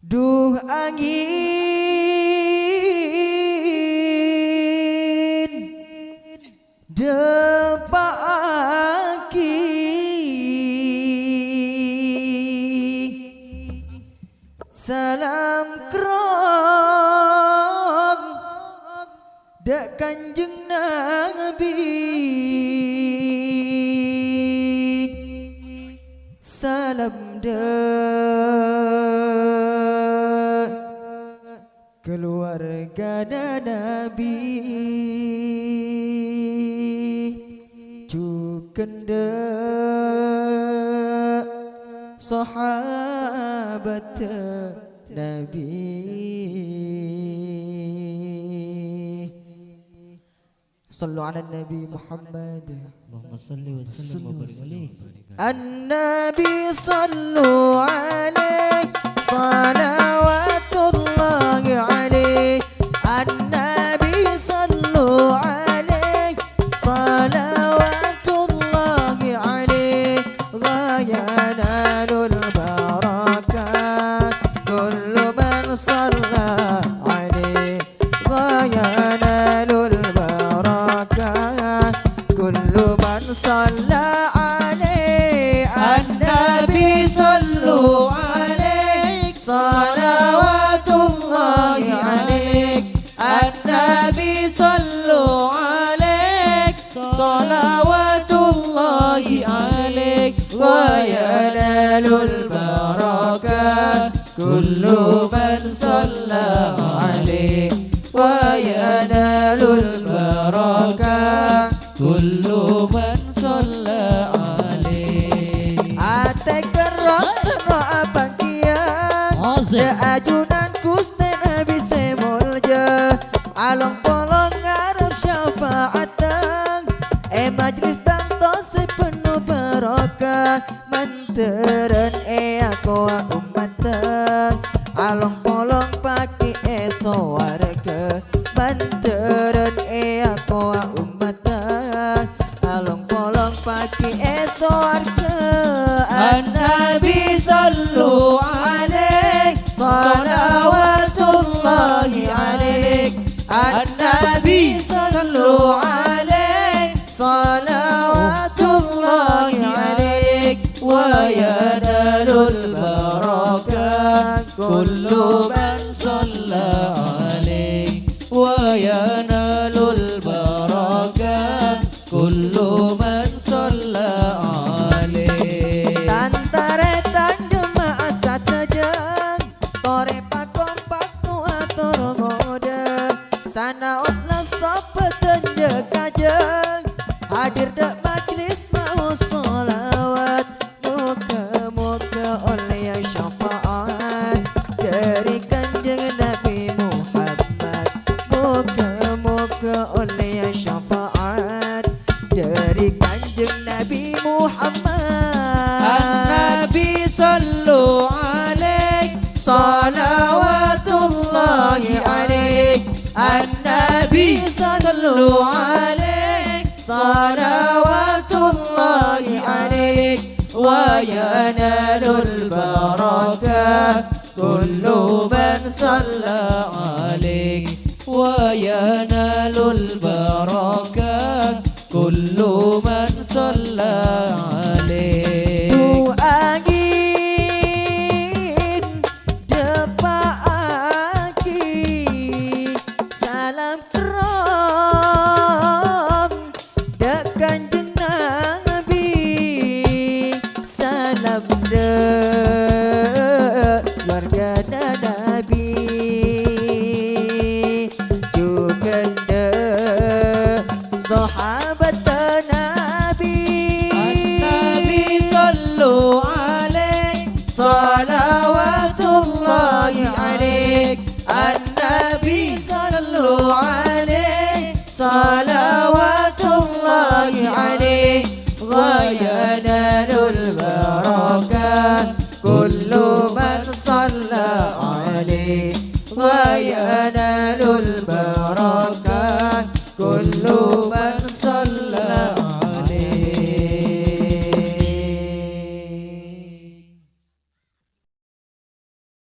Duh angin depak aki salam krong dak Kanjeng Nabi salam keluarga Nabi cukende sahabat Nabi. Sallu ala Nabi Muhammad. Allahumma salli wa sallim wa barik alaihi. An-Nabi sallu alaihi salawatullahi alaihi. An-Nabi sallu alaihi salawatullahi alaihi. Ghayanalul barakat kullu man salla alaihi. Ghayanalul barakat kullu man salla alaihi. An-Nabi sallu alaihi salawatullahi alaihi. An-Nabi sallu alaihi salawatullahi alaihi. Wa yanalul barakat kullu man salla alaihi. Wa yanalul barakat Kullu man shalla alaihi. Ate kerot abang kian ajunan Gusti Nabi semulja along polong ngarep syafaatan majlis tanto sepenuh barokah manteren aku umatan along polong pagi warga manteren aku umatan along polong pagi warga. An-Nabi sallu alaihi salawatullahi alaihi. An-Nabi sallu alaihi salawatullahi alaihi. Wa yanalul barakat kullu man Salla alaihi wa yanalul barakat kullu man shalla alaihi. Tantaretan jemaah satajeng tore pakompak nuatur ngode sana osna sapeten jekajeng hadir dek majlis mau sholawat muka-muka oleh syafaat dari Kanjeng Nabi Muhammad. Muka-muka oleh syafaat dari Kanjeng Nabi Muhammad. An-Nabi sallu alaihi salawatullahi alaihi. An-Nabi sallu alaihi salawatullahi alaihi. Wa yanalul barakat kullu man salla alaihi wa yanalul barakat kullu man shalla alaihi. Du angin depak aki salam krong dak Kanjeng Nabi salam keluarga Nabi juga sahabat Nabi. An-Nabi sallu alaihi salawatullahi alaihi. An-Nabi sallu alaihi salawatullahi alaihi. Ghayanalul barakat kullu